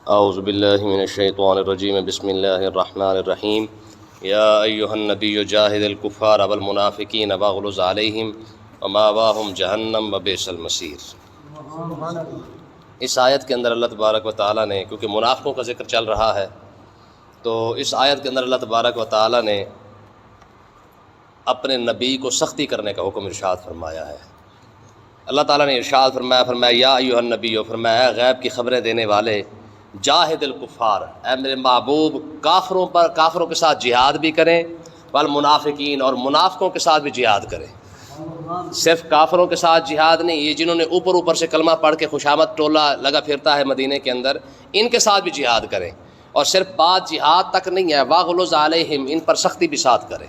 اعوذ باللہ من الشیطان الرجیم بسم اللہ الرحمن الرحیم یا ایہا النبی جاہد الکفار والمنافقین واغلظ علیہم ومأواہم جہنم وبئس المصیر۔ اس آیت کے اندر اللہ تبارک و تعالیٰ نے، کیونکہ منافقوں کا ذکر چل رہا ہے، تو اس آیت کے اندر اللہ تبارک و تعالیٰ نے اپنے نبی کو سختی کرنے کا حکم ارشاد فرمایا ہے۔ اللہ تعالیٰ نے ارشاد فرمایا یا ایھا النبی، فرمایا غیب کی خبریں دینے والے، جاہد الکفار، اے میرے محبوب کافروں کے ساتھ جہاد بھی کریں، والمنافقین، اور منافقوں کے ساتھ بھی جہاد کریں۔ صرف کافروں کے ساتھ جہاد نہیں، یہ جنہوں نے اوپر سے کلمہ پڑھ کے خوشامد ٹولہ لگا پھرتا ہے مدینے کے اندر، ان کے ساتھ بھی جہاد کریں۔ اور صرف بات جہاد تک نہیں ہے، واغلظ علیہم، ان پر سختی بھی ساتھ کریں۔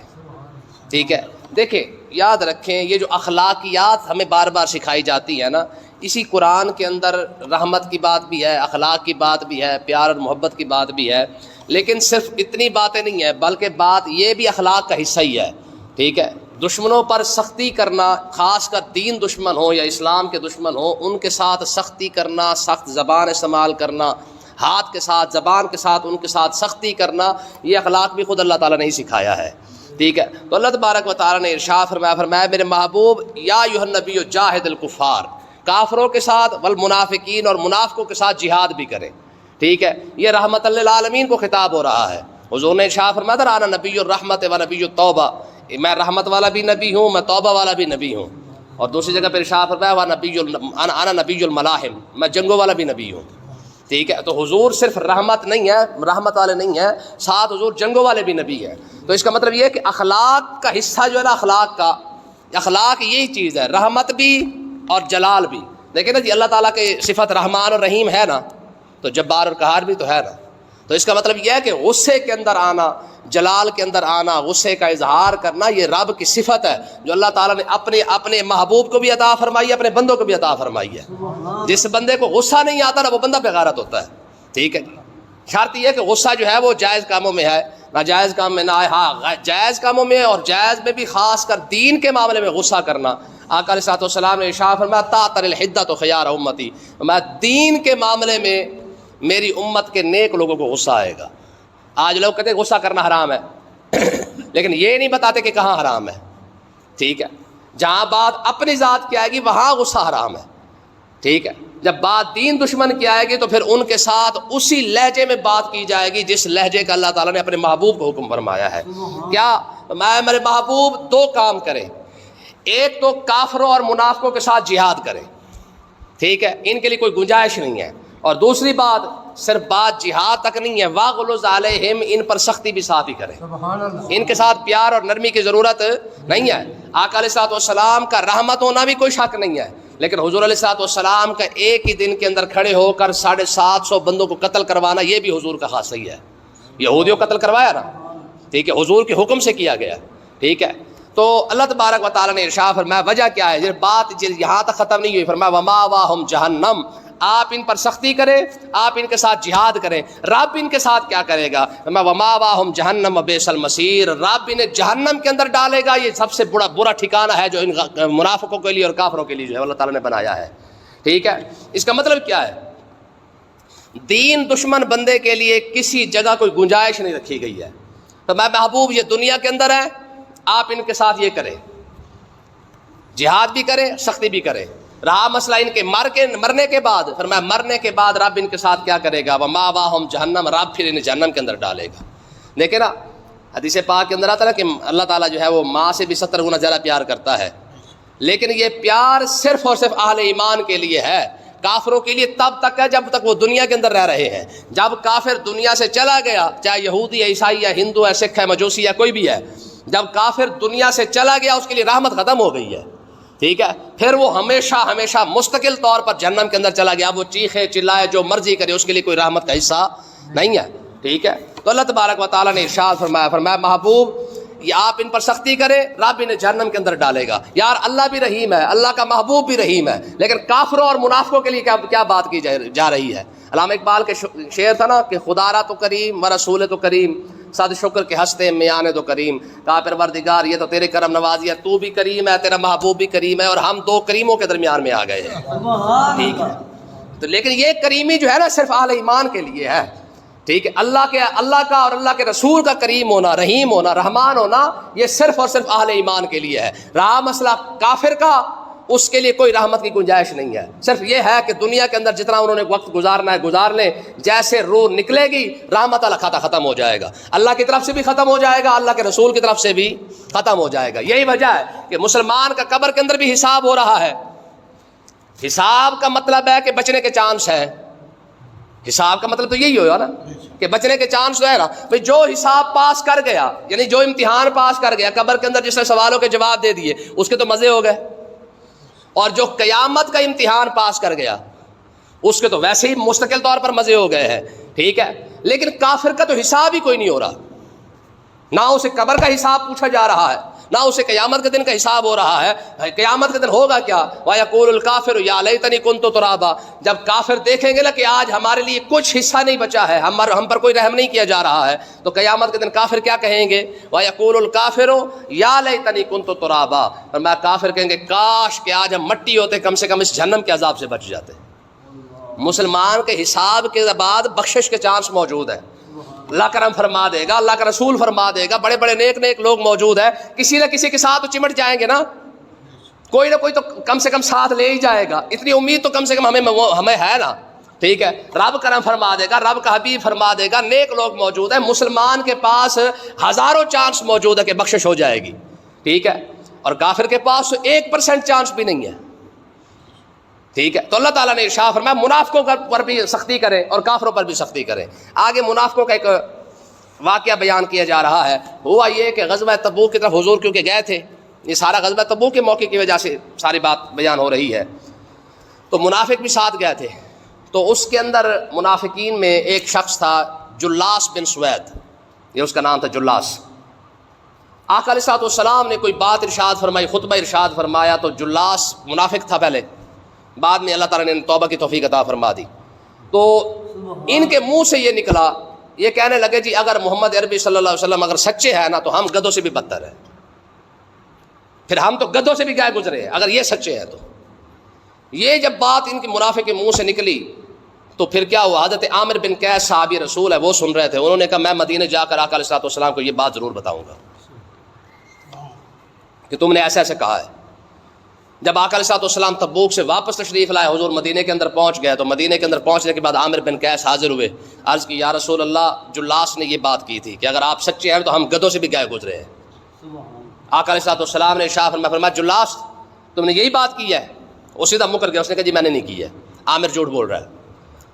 ٹھیک ہے، دیکھیں یاد رکھیں، یہ جو اخلاقیات ہمیں بار بار سکھائی جاتی ہے نا، اسی قرآن کے اندر رحمت کی بات بھی ہے، اخلاق کی بات بھی ہے، پیار اور محبت کی بات بھی ہے، لیکن صرف اتنی باتیں نہیں ہیں، بلکہ بات یہ بھی اخلاق کا حصہ ہی ہے۔ ٹھیک ہے، دشمنوں پر سختی کرنا، خاص کر دین دشمن ہو یا اسلام کے دشمن ہو، ان کے ساتھ سختی کرنا، سخت زبان استعمال کرنا، ہاتھ کے ساتھ، زبان کے ساتھ ان کے ساتھ سختی کرنا، یہ اخلاق بھی خود اللہ تعالیٰ نے ہی سکھایا ہے۔ ٹھیک ہے، تو اللہ تبارک و تعالیٰ نے ارشاد فرمایا میرے محبوب یا ایھا النبی جاہد الکفار، کافروں کے ساتھ، والمنافقین، اور منافقوں کے ساتھ جہاد بھی کریں۔ ٹھیک ہے، یہ رحمت للعالمین کو خطاب ہو رہا ہے۔ حضور نے ارشاد فرمایا انا نبی الرحمت و نبی التوبہ، میں رحمت والا بھی نبی ہوں، میں توبہ والا بھی نبی ہوں۔ اور دوسری جگہ پہ ارشاد فرمایا انا نبی الملاحم، میں جنگوں والا بھی نبی ہوں۔ ٹھیک ہے، تو حضور صرف رحمت نہیں ہے، رحمت والے نہیں ہیں، ساتھ حضور جنگوں والے بھی نبی ہیں۔ تو اس کا مطلب یہ ہے کہ اخلاق کا حصہ جو ہے نا، اخلاق یہی چیز ہے، رحمت بھی اور جلال بھی۔ دیکھیں نا جی، اللہ تعالیٰ کے صفت رحمان اور رحیم ہے نا، تو جبار اور قہار بھی تو ہے نا۔ تو اس کا مطلب یہ ہے کہ غصے کے اندر آنا، جلال کے اندر آنا، غصے کا اظہار کرنا، یہ رب کی صفت ہے جو اللہ تعالیٰ نے اپنے محبوب کو بھی عطا فرمائی ہے، اپنے بندوں کو بھی عطا فرمائی ہے۔ جس بندے کو غصہ نہیں آتا نا، وہ بندہ بے غیرت ہوتا ہے۔ ٹھیک ہے، شرط یہ ہے کہ غصہ جو ہے وہ جائز کاموں میں ہے، ناجائز کام میں نہ آئے۔ ہاں، جائز کاموں میں اور جائز میں بھی، خاص کر دین کے معاملے میں غصہ کرنا۔ آقا علیہ الصلوۃ والسلام نے ارشاد فرمایا تعطر الحدۃ خیار امتی، میں دین کے معاملے میں میری امت کے نیک لوگوں کو غصہ آئے گا۔ آج لوگ کہتے ہیں غصہ کرنا حرام ہے، لیکن یہ نہیں بتاتے کہ کہاں حرام ہے۔ ٹھیک ہے، جہاں بات اپنی ذات کی آئے گی وہاں غصہ حرام ہے۔ ٹھیک ہے، جب بات دین دشمن کی آئے گی تو پھر ان کے ساتھ اسی لہجے میں بات کی جائے گی جس لہجے کا اللہ تعالیٰ نے اپنے محبوب کو حکم فرمایا ہے۔ کیا میرے محبوب دو کام کرے، ایک تو کافروں اور منافقوں کے ساتھ جہاد کرے۔ ٹھیک ہے، ان کے لیے کوئی گنجائش نہیں ہے۔ اور دوسری بات، صرف بات جہاد تک نہیں ہے، واغلظ علیہم، ان پر سختی بھی ساتھ ہی کرے۔ ان کے ساتھ پیار اور نرمی کی ضرورت نہیں ہے۔ آقا علیہ الصلوۃ والسلام کا رحمت ہونا بھی کوئی شک نہیں ہے، لیکن حضور علیہ الصلوۃ والسلام کا ایک ہی دن کے اندر کھڑے ہو کر 750 بندوں کو قتل کروانا، یہ بھی حضور کا خاصہ ہی ہے۔ یہودیوں کو قتل کروایا نا، ٹھیک ہے، حضور کے حکم سے کیا گیا۔ ٹھیک ہے، تو اللہ تبارک و تعالیٰ نے ارشاد فرمایا وجہ کیا ہے، یہ بات یہاں تک ختم نہیں ہوئی، فرمایا ومأواہم جہنم، آپ ان پر سختی کریں، آپ ان کے ساتھ جہاد کریں۔ رب ان کے ساتھ کیا کرے گا، ومأواہم جہنم وبئس المصیر، رب انہیں جہنم کے اندر ڈالے گا۔ یہ سب سے برا ٹھکانہ ہے جو ان منافقوں کے لیے اور کافروں کے لیے جو ہے اللہ تعالیٰ نے بنایا ہے۔ ٹھیک ہے، اس کا مطلب کیا ہے، دین دشمن بندے کے لیے کسی جگہ کوئی گنجائش نہیں رکھی گئی ہے۔ تو میں محبوب یہ دنیا کے اندر ہے، آپ ان کے ساتھ یہ کریں، جہاد بھی کریں، سختی بھی کریں۔ رہا مسئلہ ان کے مرنے کے بعد، فرمایا مرنے کے بعد رب ان کے ساتھ کیا کرے گا، ومأواہم جہنم، رب پھر انہیں جہنم کے اندر ڈالے گا۔ دیکھیں نا، حدیث پاک کے اندر آتا ہے کہ اللہ تعالیٰ جو ہے وہ ماں سے بھی 70 گنا زیادہ پیار کرتا ہے، لیکن یہ پیار صرف اور صرف اہل ایمان کے لیے ہے۔ کافروں کے لیے تب تک ہے جب تک وہ دنیا کے اندر رہ رہے ہیں۔ جب کافر دنیا سے چلا گیا، چاہے یہودی ہے، عیسائی ہے، ہندو ہے، سکھ ہے، مجوسی ہے، کوئی بھی ہے، جب کافر دنیا سے چلا گیا اس کے لیے رحمت ختم ہو گئی ہے۔ ٹھیک ہے، پھر وہ ہمیشہ مستقل طور پر جہنم کے اندر چلا گیا، وہ چیخے چلائے جو مرضی کرے، اس کے لیے کوئی رحمت کا حصہ نہیں ہے۔ ٹھیک ہے، تو اللہ تبارک و تعالیٰ نے ارشاد فرمایا محبوب یہ آپ ان پر سختی کریں، رب انہیں جہنم کے اندر ڈالے گا۔ یار اللہ بھی رحیم ہے، اللہ کا محبوب بھی رحیم ہے، لیکن کافروں اور منافقوں کے لیے کیا بات کی جا رہی ہے۔ علامہ اقبال کے شعر تھا نا کہ خدا را تو کریم و رسول تو کریم، صد شکر کے ہنستے میاں تو کریم، کہا پروردگار یہ تو تیرے کرم نوازی ہے، تو بھی کریم ہے، تیرا محبوب بھی کریم ہے، اور ہم دو کریموں کے درمیان میں آ گئے ہیں۔ ٹھیک ہے، تو لیکن یہ کریمی جو ہے نا صرف اہل ایمان کے لیے ہے، ٹھیک ہے، اللہ کا اور اللہ کے رسول کا کریم ہونا، رحیم ہونا، رحمان ہونا، یہ صرف اور صرف اہل ایمان کے لیے ہے۔ رہا مسئلہ کافر کا، اس کے لیے کوئی رحمت کی گنجائش نہیں ہے، صرف یہ ہے کہ دنیا کے اندر جتنا انہوں نے وقت گزارنا ہے گزار لیں، جیسے روح نکلے گی رحمت اللہ کھاتا ختم ہو جائے گا، اللہ کی طرف سے بھی ختم ہو جائے گا، اللہ کے رسول کی طرف سے بھی ختم ہو جائے گا۔ یہی وجہ ہے کہ مسلمان کا قبر کے اندر بھی حساب ہو رہا ہے۔ حساب کا مطلب ہے کہ بچنے کے چانس ہیں، حساب کا مطلب تو یہی ہوگا نا کہ بچنے کے چانس ہے نا، بھئی جو حساب پاس کر گیا، یعنی جو امتحان پاس کر گیا قبر کے اندر، جس نے سوالوں کے جواب دے دیے، اس کے تو مزے ہو گئے، اور جو قیامت کا امتحان پاس کر گیا اس کے تو ویسے ہی مستقل طور پر مزے ہو گئے ہیں، ٹھیک ہے۔ لیکن کافر کا تو حساب ہی کوئی نہیں ہو رہا، نہ اسے قبر کا حساب پوچھا جا رہا ہے، نہ اسے قیامت کے دن کا حساب ہو رہا ہے۔ قیامت کے دن ہوگا کیا؟ وَيَقُولُ الْكَافِرُ يَا لَيْتَنِي كُنتُ تُرَابًا، جب کافر دیکھیں گے نا کہ آج ہمارے لیے کچھ حصہ نہیں بچا ہے، ہم پر کوئی رحم نہیں کیا جا رہا ہے، تو قیامت کے دن کافر کیا کہیں گے؟ وَيَقُولُ الْكَافِرُ يَا لَيْتَنِي كُنتُ تُرَابًا، اور میں کافر کہیں گے کاش کہ آج ہم مٹی ہوتے، کم سے کم اس جہنم کے عذاب سے بچ جاتے۔ مسلمان کے حساب کے بعد بخشش کے چانس موجود ہیں، اللہ کرم فرما دے گا، اللہ کا رسول فرما دے گا، بڑے بڑے نیک لوگ موجود ہیں، کسی نہ کسی کے ساتھ تو چمٹ جائیں گے نا، کوئی نہ کوئی تو کم سے کم ساتھ لے ہی جائے گا، اتنی امید تو کم سے کم ہمیں ہے نا، ٹھیک ہے۔ رب کرم فرما دے گا، رب کا حبیب فرما دے گا، نیک لوگ موجود ہیں، مسلمان کے پاس ہزاروں چانس موجود ہے کہ بخشش ہو جائے گی، ٹھیک ہے، اور کافر کے پاس 1% چانس بھی نہیں ہے، ٹھیک ہے۔ تو اللہ تعالیٰ نے ارشاد فرمایا منافقوں پر بھی سختی کرے اور کافروں پر بھی سختی کرے۔ آگے منافقوں کا ایک واقعہ بیان کیا جا رہا ہے۔ ہوا یہ کہ غزوہ تبوک کی طرف حضور کیونکہ گئے تھے، یہ سارا غزوہ تبوک کے موقع کی وجہ سے ساری بات بیان ہو رہی ہے، تو منافق بھی ساتھ گئے تھے۔ تو اس کے اندر منافقین میں ایک شخص تھا جلاس بن سوید، یہ اس کا نام تھا جلاس۔ آقا علیہ السلام نے کوئی بات ارشاد فرمائی، خطبہ ارشاد فرمایا، تو جلاس منافق تھا پہلے، بعد میں اللہ تعالیٰ نے توبہ کی توفیق عطا فرما دی۔ تو ان کے منہ سے یہ نکلا، یہ کہنے لگے جی اگر محمد عربی صلی اللہ علیہ وسلم اگر سچے ہیں نا تو ہم گدھوں سے بھی بدتر ہیں، پھر ہم تو گدھوں سے بھی گائے گزرے ہیں اگر یہ سچے ہیں تو۔ یہ جب بات ان کے منافق کے منہ سے نکلی تو پھر کیا ہوا، حضرت عامر بن قیس صحابی رسول ہے وہ سن رہے تھے، انہوں نے کہا میں مدینے جا کر آقا علیہ السلام کو یہ بات ضرور بتاؤں گا کہ تم نے ایسے ایسے کہا ہے۔ جب آقا علیہ السلام تبوک سے واپس تشریف لائے، حضور مدینے کے اندر پہنچ گئے، تو مدینے کے اندر پہنچنے کے بعد عامر بن قیس حاضر ہوئے، عرض کی یا رسول اللہ جلاس نے یہ بات کی تھی کہ اگر آپ سچے ہیں تو ہم گدھوں سے بھی گئے گزرے ہیں۔ آقا علیہ السلام نے ارشاد فرمایا جلاس تم نے یہی بات کی ہے؟ وہ سیدھا مکر گیا، اس نے کہا جی میں نے نہیں کی ہے، عامر جھوٹ بول رہا ہے۔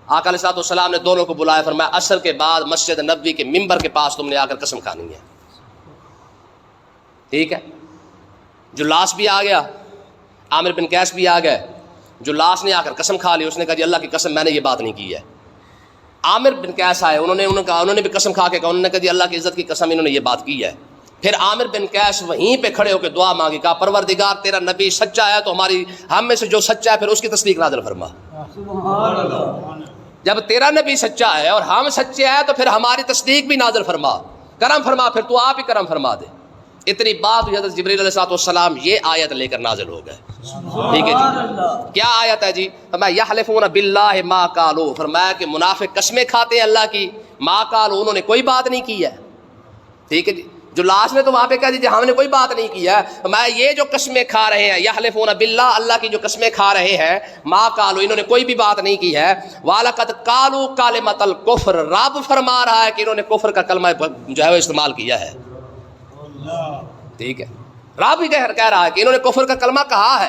آقا علیہ السلام نے دونوں کو بلایا، فرمایا عصر کے بعد مسجد نبوی کے ممبر کے پاس تم نے آ کر قسم کھانی ہے، ٹھیک ہے۔ جلاس بھی آ گیا، عامر بن قیس بھی آ گئے، جلاس نے آ کر قسم کھا لی، اس نے کہا جی اللہ کی قسم میں نے یہ بات نہیں کی ہے۔ عامر بن قیس آئے، انہوں نے بھی قسم کھا کے کہا، انہوں نے کہا جی اللہ کی عزت کی قسم انہوں نے یہ بات کی ہے۔ پھر عامر بن قیس وہیں پہ کھڑے ہو کے دعا مانگی، کہا پروردگار تیرا نبی سچا ہے تو ہم میں سے جو سچا ہے پھر اس کی تصدیق نازل فرما۔ جب تیرا نبی سچا ہے اور ہم سچے ہیں تو پھر ہماری تصدیق بھی نازل فرما، کرم فرما، پھر تو آپ ہی کرم فرما دے۔ اتنی بات ہوئی، حضرت جبریل علیہ السلام یہ آیت لے کر نازل ہو گئے، ٹھیک ہے جی۔ کیا آیت ہے جی؟ فرمایا یحلفون باللہ ما قالوا، فرمایا کہ منافق قسمیں کھاتے ہیں اللہ کی، ما قالوا انہوں نے کوئی بات نہیں کی ہے، ٹھیک ہے جی۔ جلاس نے تو وہاں پہ کہا جی ہم نے کوئی بات نہیں کی ہے، فرمایا یہ جو قسمیں کھا رہے ہیں یحلفون باللہ، اللہ کی جو قسمیں کھا رہے ہیں، ما قالوا انہوں نے کوئی بھی بات نہیں کی ہے، وَلَقَدْ قَالُوا كَلِمَةَ الْكُفْرِ، رب فرما رہا ہے کہ انہوں نے کفر کا کلمہ جو ہے وہ استعمال کیا ہے، ٹھیک ہے۔ رب ہی کہہ رہا ہے کہ انہوں نے کفر کا کلمہ کہا ہے،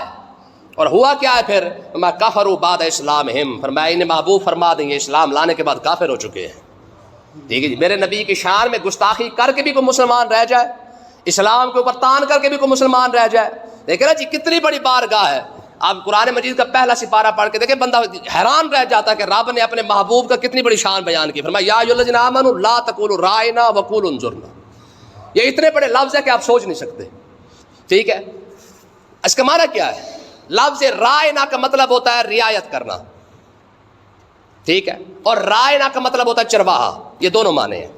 اور ہوا کیا ہے پھر؟ میں کفروا بعد اسلامہم، فرمایا انہیں محبوب فرما دیں گے اسلام لانے کے بعد کافر ہو چکے ہیں، ٹھیک ہے جی۔ میرے نبی کی شان میں گستاخی کر کے بھی کوئی مسلمان رہ جائے، اسلام کے اوپر تان کر کے بھی کوئی مسلمان رہ جائے، دیکھیں نا جی کتنی بڑی بارگاہ ہے۔ آپ قرآن مجید کا پہلا سپارہ پڑھ کے دیکھیں، بندہ حیران رہ جاتا ہے کہ رب نے اپنے محبوب کا کتنی بڑی شان بیان کی۔ فرمایا یا ایھا الذین آمنوا لا تقولوا رائنا وقولوا انظرنا، یہ اتنے بڑے لفظ ہے کہ آپ سوچ نہیں سکتے، ٹھیک ہے۔ اس کا معنی کیا ہے؟ لفظ رائنا کا مطلب ہوتا ہے رعایت کرنا، ٹھیک ہے، اور رائنا کا مطلب ہوتا ہے چرواہا، یہ دونوں معنی ہیں۔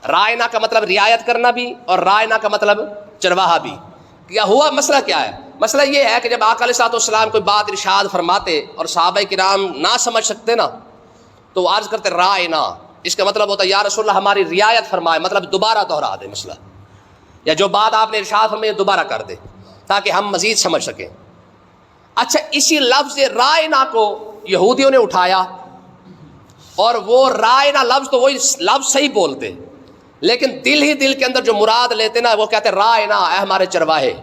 رائنا کا مطلب رعایت کرنا بھی اور رائنا کا مطلب چرواہا بھی۔ کیا ہوا مسئلہ کیا ہے؟ مسئلہ یہ ہے کہ جب آقا علیہ الصلوۃ والسلام کوئی بات ارشاد فرماتے اور صحابہ کرام نہ سمجھ سکتے نا تو وہ عرض کرتے رائنا، اس کا مطلب ہوتا ہے یا رسول اللہ ہماری رعایت فرمائے، مطلب دوبارہ دہرا دے مسئلہ، یا جو بات آپ نے ارشاد فرمائی دوبارہ کر دے تاکہ ہم مزید سمجھ سکیں۔ اچھا، اسی لفظ رائنا کو یہودیوں نے اٹھایا اور وہ رائنا لفظ تو وہی لفظ صحیح بولتے، لیکن دل ہی دل کے اندر جو مراد لیتے نا وہ کہتے رائنا، اے ہمارے چرواہے،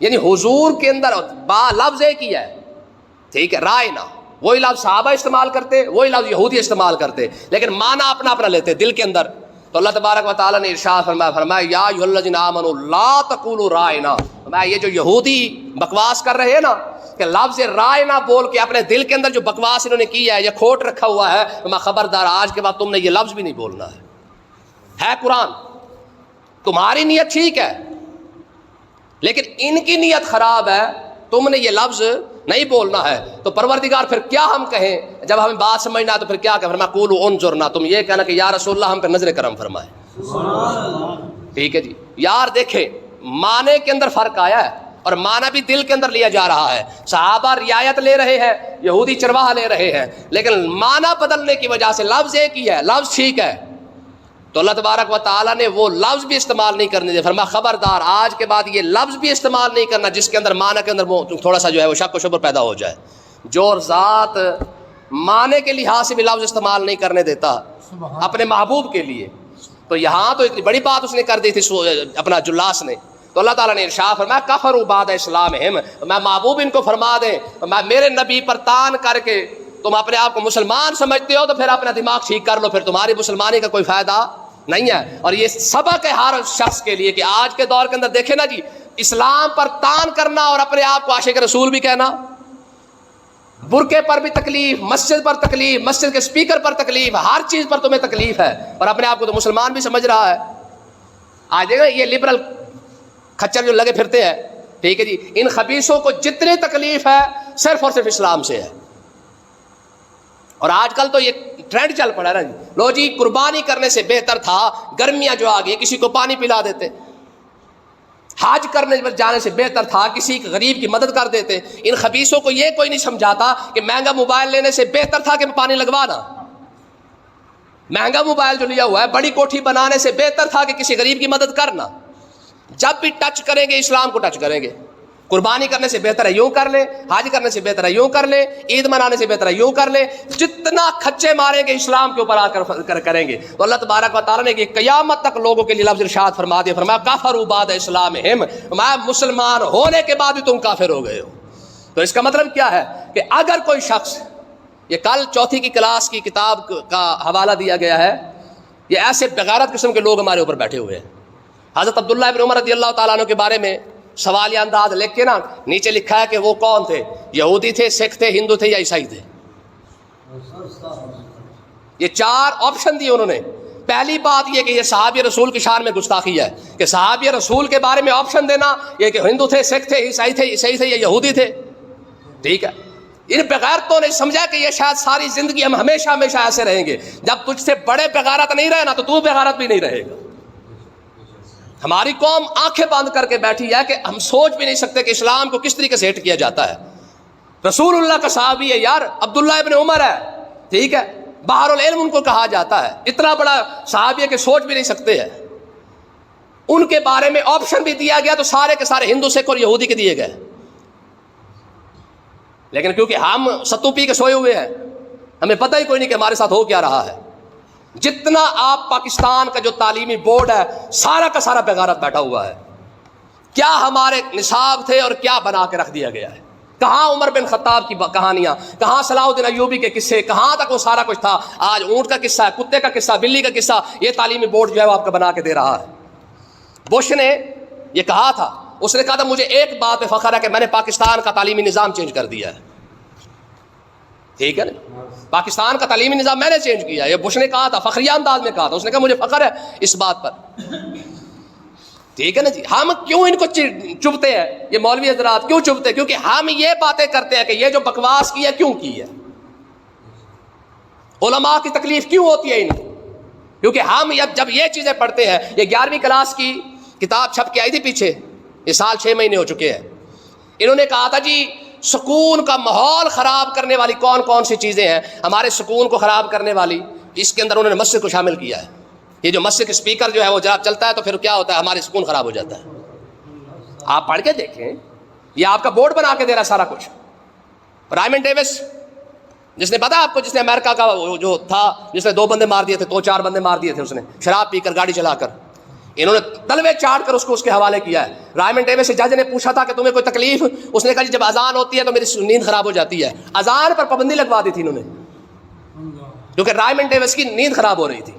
یعنی حضور کے اندر لفظ ایک ہی ہے، ٹھیک ہے، رائنا وہی لفظ صحابہ استعمال کرتے، وہی لفظ یہودی استعمال کرتے، لیکن معنی اپنا اپنا لیتے دل کے اندر۔ تو اللہ تبارک و تعالیٰ نے ارشاد فرمایا یا ایھا الذین آمنوا لا تقولوا رائنا، فرمایا یہ جو یہودی بکواس کر رہے ہیں نا کہ لفظ رائنا بول کے اپنے دل کے اندر جو بکواس انہوں نے کی ہے، یہ کھوٹ رکھا ہوا ہے، میں خبردار آج کے بعد تم نے یہ لفظ بھی نہیں بولنا ہے قرآن، تمہاری نیت ٹھیک ہے لیکن ان کی نیت خراب ہے، تم نے یہ لفظ نہیں بولنا ہے۔ تو پروردگار پھر کیا ہم کہیں جب ہمیں بات سمجھنا ہے تو پھر کیا کہ فرمایا قولوا انظرنا، تم یہ کہنا کہ یا رسول اللہ ہم پہ نظر کرم فرمائے۔ ٹھیک ہے جی، یار دیکھیں معنی کے اندر فرق آیا ہے اور معنی بھی دل کے اندر لیا جا رہا ہے، صحابہ رعایت لے رہے ہیں، یہودی چرواہا لے رہے ہیں، لیکن معنی بدلنے کی وجہ سے لفظ ایک ہی ہے، لفظ ٹھیک ہے۔ تو اللہ تبارک و تعالیٰ نے وہ لفظ بھی استعمال نہیں کرنے دے، فرمایا خبردار آج کے بعد یہ لفظ بھی استعمال نہیں کرنا جس کے اندر معنی کے اندر تھوڑا سا جو ہے وہ شک و شبہ پیدا ہو جائے۔ جو ذات معنی کے لحاظ سے بھی لفظ استعمال نہیں کرنے دیتا اپنے محبوب کے لیے، تو یہاں تو اتنی بڑی بات اس نے کر دی تھی اپنا جلاس نے۔ تو اللہ تعالیٰ نے ارشاد فرمایا کفروا بعد اسلامہم، میں محبوب ان کو فرما دیں، میں میرے نبی پر تان کر کے تم اپنے آپ کو مسلمان سمجھتے ہو تو پھر اپنا دماغ ٹھیک کر لو، پھر تمہاری مسلمانی کا کوئی فائدہ نہیں ہے۔ اور یہ سبق ہے ہر شخص کے لیے کہ آج کے دور کے اندر دیکھیں نا جی، اسلام پر تان کرنا اور اپنے آپ کو عاشق رسول بھی کہنا، برقعے پر بھی تکلیف، مسجد پر تکلیف، مسجد کے سپیکر پر تکلیف، ہر چیز پر تمہیں تکلیف ہے اور اپنے آپ کو تو مسلمان بھی سمجھ رہا ہے۔ آج دیکھیں یہ لبرل کھچر جو لگے پھرتے ہیں، ٹھیک ہے جی، ان خبیثوں کو جتنی تکلیف ہے صرف اور صرف اسلام سے ہے۔ اور آج کل تو یہ ٹرینڈ چل پڑا ہے نا جی، لو جی قربانی کرنے سے بہتر تھا گرمیاں جو آ گئی کسی کو پانی پلا دیتے، حج کرنے پر جانے سے بہتر تھا کسی غریب کی مدد کر دیتے۔ ان خبیثوں کو یہ کوئی نہیں سمجھاتا کہ مہنگا موبائل لینے سے بہتر تھا کہ پانی لگوانا، مہنگا موبائل جو لیا ہوا ہے بڑی کوٹھی بنانے سے بہتر تھا کہ کسی غریب کی مدد کرنا۔ جب بھی ٹچ کریں گے اسلام کو ٹچ کریں گے، قربانی کرنے سے بہتر ہے یوں کر لیں، حج کرنے سے بہتر ہے یوں کر لیں، عید منانے سے بہتر ہے یوں کر لیں، جتنا کھچے ماریں گے اسلام کے اوپر آ کر کریں گے۔ تو اللہ تبارک و تعالیٰ نے کہ قیامت تک لوگوں کے لیے لفظ ارشاد فرما دیا، فرمایا کفروا بعد اسلامہم، فرمایا مسلمان ہونے کے بعد بھی تم کافر ہو گئے ہو۔ تو اس کا مطلب کیا ہے کہ اگر کوئی شخص، یہ کل چوتھی کی کلاس کی کتاب کا حوالہ دیا گیا ہے، یہ ایسے بغیرت قسم کے لوگ ہمارے اوپر بیٹھے ہوئے ہیں۔ حضرت عبداللہ بن عمر رضی اللہ تعالیٰ عنہ کے بارے میں سوالیہ انداز لکھ کے نا نیچے لکھا ہے کہ وہ کون تھے، یہودی تھے، سکھ تھے، ہندو تھے یا عیسائی تھے۔ یہ چار آپشن دیے انہوں نے۔ پہلی بات یہ کہ یہ صحابی رسول کی شان میں گستاخی ہے کہ صحابی رسول کے بارے میں آپشن دینا یہ کہ ہندو تھے، سکھ تھے، عیسائی تھے یا یہودی تھے، ٹھیک ہے۔ ان بغیرتوں نے سمجھا کہ یہ شاید ساری زندگی ہم ہمیشہ ہمیشہ ایسے رہیں گے، جب تجھ سے بڑے بغیرت نہیں رہے نا تو تو بغیرت بھی نہیں رہے گا۔ ہماری قوم آنکھیں بند کر کے بیٹھی ہے کہ ہم سوچ بھی نہیں سکتے کہ اسلام کو کس طریقے سے ہٹ کیا جاتا ہے۔ رسول اللہ کا صحابی ہے یار، عبداللہ ابن عمر ہے، ٹھیک ہے، بحر العلم ان کو کہا جاتا ہے، اتنا بڑا صحابی ہے کہ سوچ بھی نہیں سکتے ہیں۔ ان کے بارے میں آپشن بھی دیا گیا تو سارے کے سارے ہندو، سکھ اور یہودی کے دیے گئے، لیکن کیونکہ ہم ستو پی کے سوئے ہوئے ہیں ہمیں پتہ ہی کوئی نہیں کہ ہمارے ساتھ ہو کیا رہا ہے۔ جتنا آپ پاکستان کا جو تعلیمی بورڈ ہے سارا کا سارا بغیرت بیٹھا ہوا ہے۔ کیا ہمارے نصاب تھے اور کیا بنا کے رکھ دیا گیا ہے، کہاں عمر بن خطاب کی کہانیاں، کہاں صلاح الدین ایوبی کے قصے، کہاں تک وہ سارا کچھ تھا۔ آج اونٹ کا قصہ ہے، کتے کا قصہ، بلی کا قصہ، یہ تعلیمی بورڈ جو ہے وہ آپ کا بنا کے دے رہا ہے۔ بش نے یہ کہا تھا، اس نے کہا تھا مجھے ایک بات پہ فخر ہے کہ میں نے پاکستان کا تعلیمی نظام چینج کر دیا ہے، ٹھیک ہے نا، پاکستان کا تعلیمی نظام میں نے چینج کیا ہے۔ یہ بش نے کہا تھا، فخریہ انداز میں کہا تھا، اس نے کہا مجھے فخر ہے اس بات پر، ٹھیک ہے نا جی۔ ہم کیوں ان کو چبھتے ہیں، یہ مولوی حضرات کیوں چبھتے ہیں؟ کیونکہ ہم یہ باتیں کرتے ہیں کہ یہ جو بکواس کی ہے کیوں کی ہے، علماء کی تکلیف کیوں ہوتی ہے انہیں، کیونکہ ہم جب یہ چیزیں پڑھتے ہیں، یہ 11ویں کلاس کی کتاب چھپ کے آئی تھی پیچھے، اس سال 6 مہینے ہو چکے ہیں. انہوں نے کہا تھا جی سکون کا ماحول خراب کرنے والی کون کون سی چیزیں ہیں ہمارے سکون کو خراب کرنے والی. اس کے اندر انہوں نے مسجد کو شامل کیا ہے. یہ جو مسجد اسپیکر جو ہے وہ جب چلتا ہے تو پھر کیا ہوتا ہے, ہمارے سکون خراب ہو جاتا ہے. آپ پڑھ کے دیکھیں, یہ آپ کا بورڈ بنا کے دے رہا سارا کچھ. رائمنڈ ڈیوس جس نے پتا آپ کو, جس نے امریکہ کا جو تھا جس نے 2 بندے مار دیے تھے, 2-4 بندے مار دیے تھے اس نے شراب پی کر گاڑی چلا کر, انہوں نے تلوے چاٹ کر اس کے حوالے کیا ہے. رائمنڈ ڈیوس سے جج نے پوچھا تھا کہ تمہیں کوئی تکلیف, اس نے کہا جب اذان ہوتی ہے تو میری نیند خراب ہو جاتی ہے. اذان پر پابندی لگوا دی تھی انہوں نے کیونکہ رائمنڈ ڈیوس کی نیند خراب ہو رہی تھی.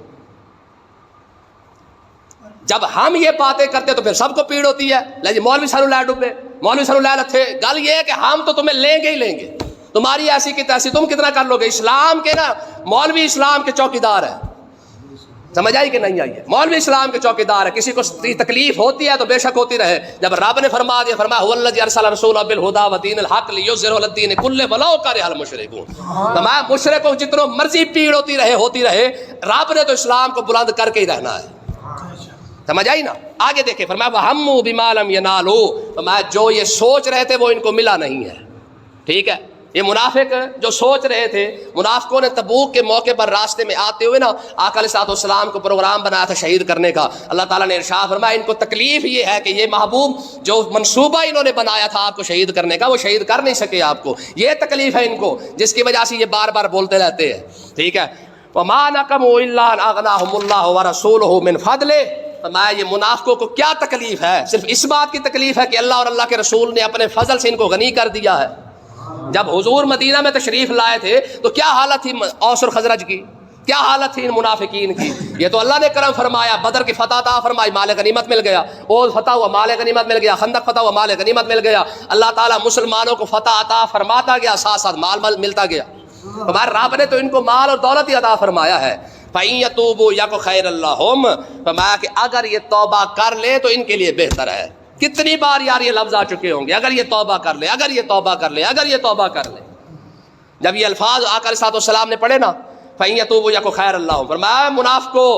جب ہم یہ باتیں کرتے تو پھر سب کو پیڑ ہوتی ہے. لے جی مولوی سانو لے ڈبے, مولوی سانو لے لتھے. گل یہ ہے کہ ہم تو تمہیں لیں گے ہی لیں گے, تمہاری ایسی کی تیسی, تم کتنا کر لو گے. اسلام کے نا مولوی اسلام کے چوکیدار ہے. سمجھ آئی کہ نہیں آئی ہے؟ مولوی اسلام کے چوکیدار ہے. کسی کو تکلیف ہوتی ہے تو بے شک ہوتی رہے. جب رب نے فرما دیا, فرمایا هو الذی ارسل رسولہ بالہدی ودین الحق لیظہرہ علی الدین کلہ ولو کرہ المشرکون. فرمایا مشرکوں جتنوں مرضی پیڑ ہوتی رہے رب نے تو اسلام کو بلند کر کے ہی رہنا ہے. سمجھ آئی نا؟ آگے دیکھیں, فرمایا وَهَمُّوا بِمَا لَمْ يَنَالُوا. فرمایا جو یہ سوچ رہے تھے وہ ان کو ملا نہیں ہے. ٹھیک ہے, یہ منافق جو سوچ رہے تھے, منافقوں نے تبوک کے موقع پر راستے میں آتے ہوئے نا آقا علیہ الصلوۃ والسلام کو پروگرام بنایا تھا شہید کرنے کا. اللہ تعالیٰ نے ارشاد فرمایا ان کو تکلیف یہ ہے کہ یہ محبوب جو منصوبہ انہوں نے بنایا تھا آپ کو شہید کرنے کا, وہ شہید کر نہیں سکے آپ کو. یہ تکلیف ہے ان کو, جس کی وجہ سے یہ بار بار بولتے رہتے ہیں. ٹھیک ہے, وَمَا نَقَمُوا إِلَّا أَنْ أَغْنَاهُمُ اللَّهُ وَرَسُولُهُ مِنْ فَضْلِهِ. فرمایا یہ منافقوں کو کیا تکلیف ہے, صرف اس بات کی تکلیف ہے کہ اللہ اور اللہ کے رسول نے اپنے فضل سے ان کو غنی کر دیا ہے. جب حضور مدینہ میں تشریف لائے تھے تو کیا حالت تھی اوس اور خزرج کی, کیا حالت تھی ان منافقین کی. یہ تو اللہ نے کرم فرمایا, بدر کی فتح عطا فرمائی, مال غنیمت مل گیا. اوس فتح ہوا, مال غنیمت مل گیا. خندق فتح ہوا, مال غنیمت مل گیا. اللہ تعالیٰ مسلمانوں کو فتح عطا فرماتا گیا, ساتھ ساتھ مال ملتا گیا. ہمارے رب نے تو ان کو مال اور دولت ہی عطا فرمایا ہے. فَإِن يَتُوبُوا يَكُ خَيْرًا لَّهُمْ. فرمایا کہ اگر یہ توبہ کر لے تو ان کے لیے بہتر ہے. کتنی بار یار یہ لفظ آ چکے ہوں گے, اگر یہ توبہ کر لے, اگر یہ توبہ کر لے, اگر یہ توبہ کر لے. جب یہ الفاظ آقا علیہ الصلوۃ والسلام نے پڑھے نا, فَإِن يَتُوبُوا يَكُ خَيْرًا لَّهُمْ, فرمایا منافقو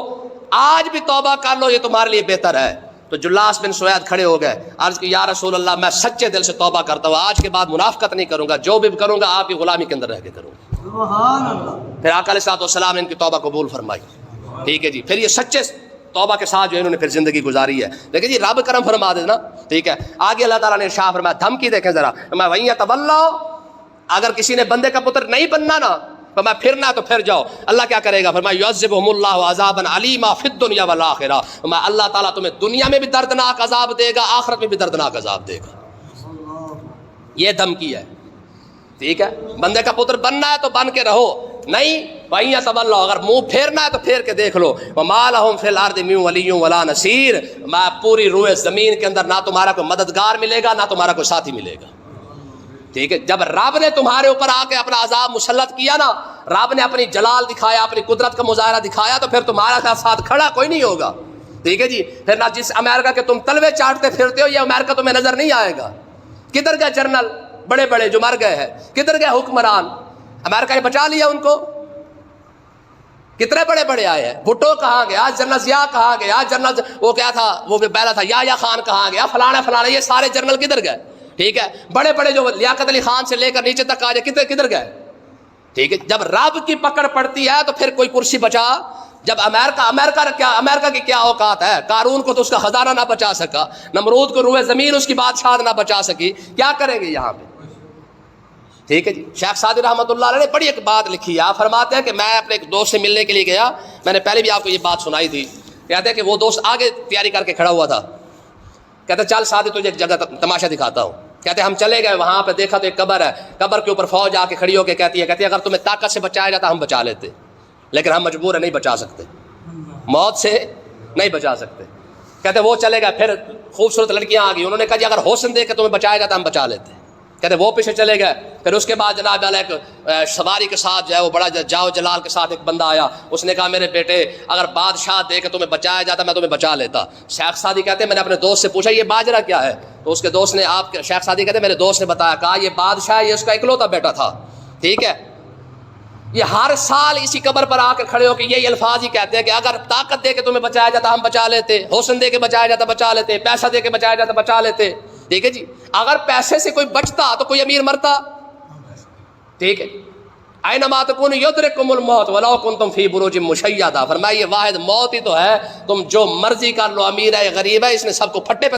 آج بھی توبہ کر لو, یہ تمہارے لیے بہتر ہے. تو جلاس بن سوید کھڑے ہو گئے, عرض کی یا رسول اللہ میں سچے دل سے توبہ کرتا ہوں, آج کے بعد منافقت نہیں کروں گا, جو بھی کروں گا آپ کی غلامی کے اندر رہ کے کروں گا. پھر آقا علیہ الصلوۃ والسلام نے ان کی توبہ قبول فرمائی. ٹھیک ہے جی, پھر یہ سچے توبہ کے ساتھ جو انہوں نے پھر زندگی گزاری ہے. لیکن جی رب کرم فرما دے نا. ٹھیک ہے, آگے اللہ تعالیٰ نے ارشاد فرمایا, دھمکی دیکھیں ذرا, میں وہیں تولوا, اگر کسی نے بندے کا پتر نہیں بننا نا تو میں پھرنا تو پھر جاؤ. اللہ کیا کرے گا, فرمایا یعذبہم اللہ عذابا علیما فی الدنیا والآخرہ. میں اللہ تعالیٰ تمہیں دنیا میں بھی دردناک عذاب دے گا, آخرت میں بھی دردناک عذاب دے گا. یہ دھمکی ہے. ٹھیک ہے, بندے کا پتر بننا ہے تو بن کے رہو, نہیں وہیں تولوا, اگر منہ پھیرنا ہے تو پھیر کے دیکھ لو. وما لہم فی الارض من ولی ولا نصیر. میں پوری روئے زمین کے اندر نہ تمہارا کوئی مددگار ملے گا, نہ تمہارا کوئی ساتھی ملے گا. ٹھیک ہے, جب رب نے تمہارے اوپر آ کے اپنا عذاب مسلط کیا نا, رب نے اپنی جلال دکھایا, اپنی قدرت کا مظاہرہ دکھایا, تو پھر تمہارا ساتھ کھڑا کوئی نہیں ہوگا. ٹھیک ہے جی, پھر نہ جس امریکہ کے تم تلوے چاٹتے پھرتے ہو, یہ امریکہ تمہیں نظر نہیں آئے گا. کدھر گئے جنرل بڑے بڑے جو مر گئے ہیں, کدھر گئے حکمران, امریکہ نے بچا لیا ان کو. کتنے بڑے بڑے آئے ہیں, بھٹو کہاں گیا, جنرل ضیاء کہاں گیا, جنرل وہ کیا تھا وہ بیلا تھا یا خان کہاں گیا, فلانا فلانا, یہ سارے جنرل کدھر گئے. ٹھیک ہے, بڑے بڑے جو لیاقت علی خان سے لے کر نیچے تک آ جائے کدھر گئے. ٹھیک ہے, جب رب کی پکڑ پڑتی ہے تو پھر کوئی کرسی بچا. جب امریکہ کی کیا اوقات ہے, قارون کو تو اس کا خزانہ نہ بچا سکا, نمرود کو روئے زمین اس کی بادشاہ نہ بچا سکی, کیا کریں گے یہاں پہ. ٹھیک ہے جی, شیخ سعدی رحمۃ اللہ علیہ نے بڑی ایک بات لکھی ہے. آپ فرماتے ہیں کہ میں اپنے ایک دوست سے ملنے کے لیے گیا, میں نے پہلے بھی آپ کو یہ بات سنائی تھی. کہتے ہیں کہ وہ دوست آگے تیاری کر کے کھڑا ہوا تھا, کہتے چل سعدی تجھے ایک جگہ تماشا دکھاتا ہوں. کہتے ہم چلے گئے, وہاں پہ دیکھا تو ایک قبر ہے, قبر کے اوپر فوج آ کے کھڑی ہو کے کہتی ہے اگر تمہیں طاقت سے بچایا جاتا ہم بچا لیتے, لیکن ہم مجبور ہیں, نہیں بچا سکتے, موت سے نہیں بچا سکتے. کہتے وہ چلے گئے, پھر خوبصورت لڑکیاں آ گئی, انہوں نے کہا جی اگر حسن دے کے تمہیں بچایا جاتا ہم بچا لیتے. کہتے وہ پیچھے چلے گئے. پھر اس کے بعد جناب ایک سواری کے ساتھ جو ہے وہ بڑا جاؤ جلال کے ساتھ ایک بندہ آیا, اس نے کہا میرے بیٹے اگر بادشاہ دے کے تمہیں بچایا جاتا میں تمہیں بچا لیتا. شیخ سعدی کہتے ہیں میں نے اپنے دوست سے پوچھا یہ باجرہ کیا ہے, تو اس کے دوست نے شیخ سعدی کہتے ہیں میرے دوست نے بتایا, کہا یہ بادشاہ, یہ اس کا اکلوتا بیٹا تھا. ٹھیک ہے, یہ ہر سال اسی قبر پر آ کر کھڑے ہو کے یہی الفاظ ہی کہتے ہیں کہ اگر طاقت دے کے تمہیں بچایا جاتا ہم بچا لیتے، حسن دے کے بچایا جاتا بچا لیتے، پیسہ دے کے بچایا جاتا بچا لیتے. ٹھیک ہے جی. اگر پیسے سے کوئی بچتا تو کوئی امیر مرتا. ٹھیک ہے. اینما تکونوا یدرککم الموت ولو کنتم فی بروج مشیدہ. فرمایا یہ واحد موت ہی تو ہے، تم جو مرضی کر لو، امیر ہے غریب ہے، اس نے سب کو پھٹے پہ